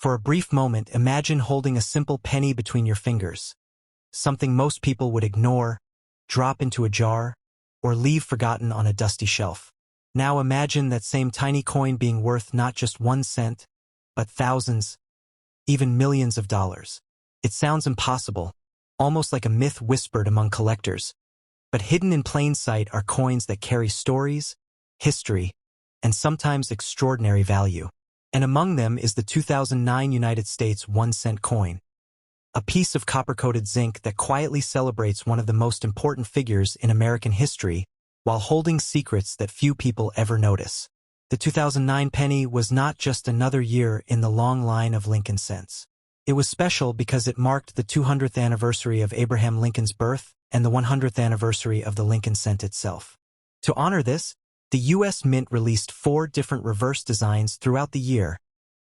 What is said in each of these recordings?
For a brief moment, imagine holding a simple penny between your fingers, something most people would ignore, drop into a jar, or leave forgotten on a dusty shelf. Now imagine that same tiny coin being worth not just 1 cent, but thousands, even millions of dollars. It sounds impossible, almost like a myth whispered among collectors. But hidden in plain sight are coins that carry stories, history, and sometimes extraordinary value. And among them is the 2009 United States 1-cent coin, a piece of copper-coated zinc that quietly celebrates one of the most important figures in American history while holding secrets that few people ever notice. The 2009 penny was not just another year in the long line of Lincoln cents. It was special because it marked the 200th anniversary of Abraham Lincoln's birth and the 100th anniversary of the Lincoln cent itself. To honor this, the U.S. Mint released 4 different reverse designs throughout the year,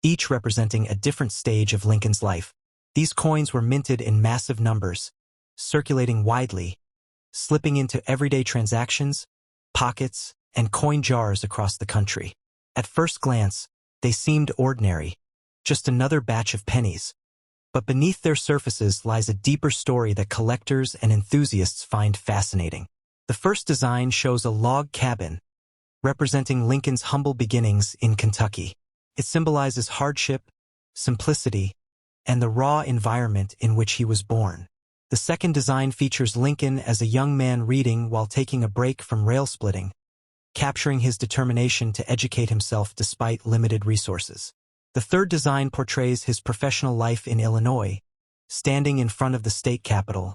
each representing a different stage of Lincoln's life. These coins were minted in massive numbers, circulating widely, slipping into everyday transactions, pockets, and coin jars across the country. At first glance, they seemed ordinary, just another batch of pennies. But beneath their surfaces lies a deeper story that collectors and enthusiasts find fascinating. The first design shows a log cabin, representing Lincoln's humble beginnings in Kentucky. It symbolizes hardship, simplicity, and the raw environment in which he was born. The second design features Lincoln as a young man reading while taking a break from rail splitting, capturing his determination to educate himself despite limited resources. The third design portrays his professional life in Illinois, standing in front of the state capitol,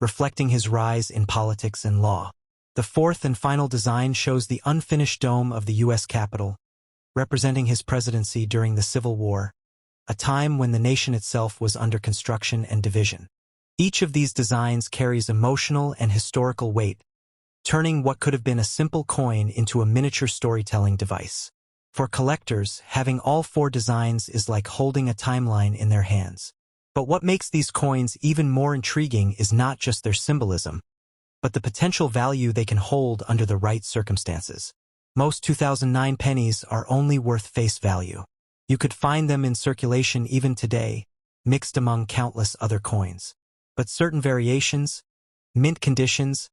reflecting his rise in politics and law. The fourth and final design shows the unfinished dome of the U.S. Capitol, representing his presidency during the Civil War, a time when the nation itself was under construction and division. Each of these designs carries emotional and historical weight, turning what could have been a simple coin into a miniature storytelling device. For collectors, having all 4 designs is like holding a timeline in their hands. But what makes these coins even more intriguing is not just their symbolism, but the potential value they can hold under the right circumstances. Most 2009 pennies are only worth face value. You could find them in circulation even today, mixed among countless other coins. But certain variations, mint conditions,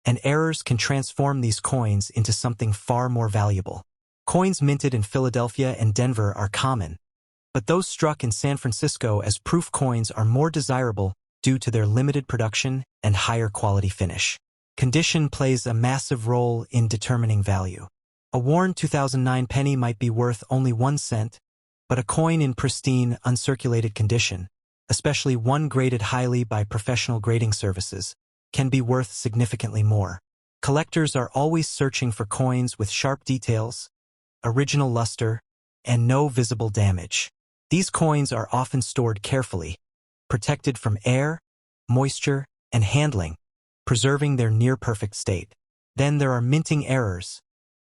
and errors can transform these coins into something far more valuable. Coins minted in Philadelphia and Denver are common, but those struck in San Francisco as proof coins are more desirable due to their limited production and higher quality finish. Condition plays a massive role in determining value. A worn 2009 penny might be worth only 1 cent, but a coin in pristine, uncirculated condition, especially one graded highly by professional grading services, can be worth significantly more. Collectors are always searching for coins with sharp details, original luster, and no visible damage. These coins are often stored carefully, protected from air, moisture, and handling, preserving their near-perfect state. Then there are minting errors,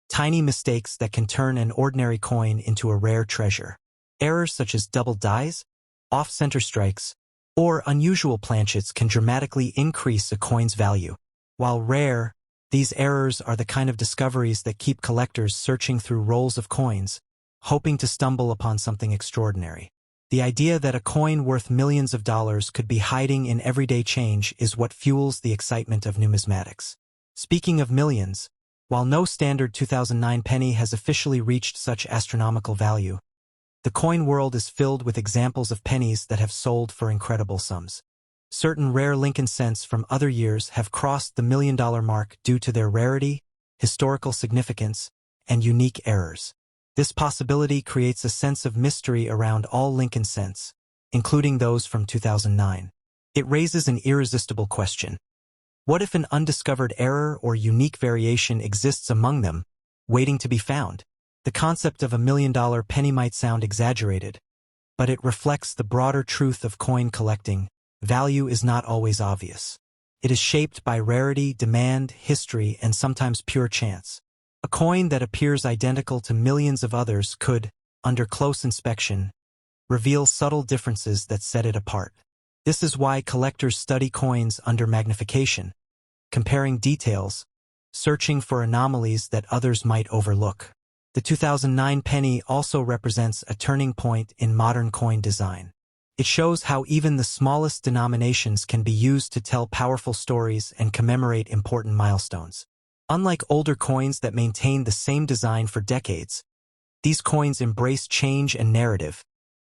tiny mistakes that can turn an ordinary coin into a rare treasure. Errors such as double dies, off-center strikes, or unusual planchets can dramatically increase a coin's value. While rare, these errors are the kind of discoveries that keep collectors searching through rolls of coins, hoping to stumble upon something extraordinary. The idea that a coin worth millions of dollars could be hiding in everyday change is what fuels the excitement of numismatics. Speaking of millions, while no standard 2009 penny has officially reached such astronomical value, the coin world is filled with examples of pennies that have sold for incredible sums. Certain rare Lincoln cents from other years have crossed the $1 million mark due to their rarity, historical significance, and unique errors. This possibility creates a sense of mystery around all Lincoln cents, including those from 2009. It raises an irresistible question. What if an undiscovered error or unique variation exists among them, waiting to be found? The concept of $1 million penny might sound exaggerated, but it reflects the broader truth of coin collecting. Value is not always obvious. It is shaped by rarity, demand, history, and sometimes pure chance. A coin that appears identical to millions of others could, under close inspection, reveal subtle differences that set it apart. This is why collectors study coins under magnification, comparing details, searching for anomalies that others might overlook. The 2009 penny also represents a turning point in modern coin design. It shows how even the smallest denominations can be used to tell powerful stories and commemorate important milestones. Unlike older coins that maintained the same design for decades, these coins embrace change and narrative,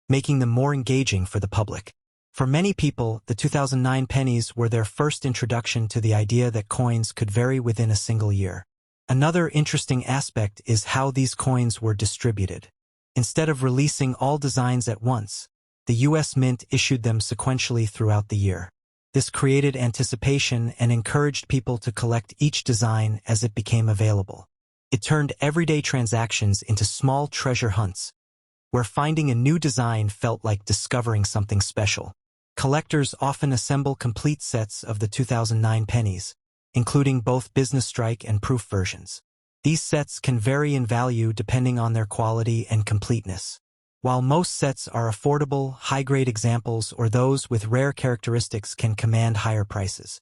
making them more engaging for the public. For many people, the 2009 pennies were their first introduction to the idea that coins could vary within a single year. Another interesting aspect is how these coins were distributed. Instead of releasing all designs at once, the U.S. Mint issued them sequentially throughout the year. This created anticipation and encouraged people to collect each design as it became available. It turned everyday transactions into small treasure hunts, where finding a new design felt like discovering something special. Collectors often assemble complete sets of the 2009 pennies, including both business strike and proof versions. These sets can vary in value depending on their quality and completeness. While most sets are affordable, high-grade examples or those with rare characteristics can command higher prices.